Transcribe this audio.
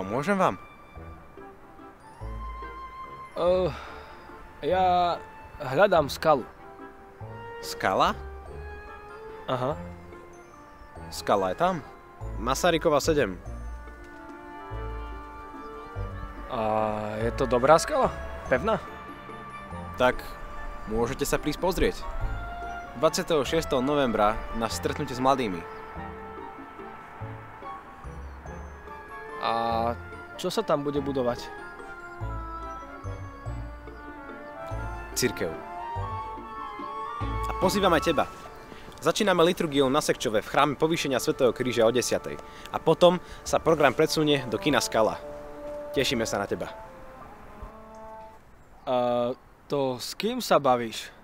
Pomôžem vám? Ja hľadám skalu. Skala? Aha. Skala je tam? Masarykova 7. A je to dobrá skala? Pevná? Tak, môžete sa prísť pozrieť. 26. novembra na stretnutie s mladými. A čo sa tam bude budovať? Cirkev. A pozývam aj teba. Začíname liturgiou na Sekčove v chráme Povýšenia Svätého Kríža o 10:00. A potom sa program predsunie do kina Skala. Tešíme sa na teba. A to s kým sa bavíš?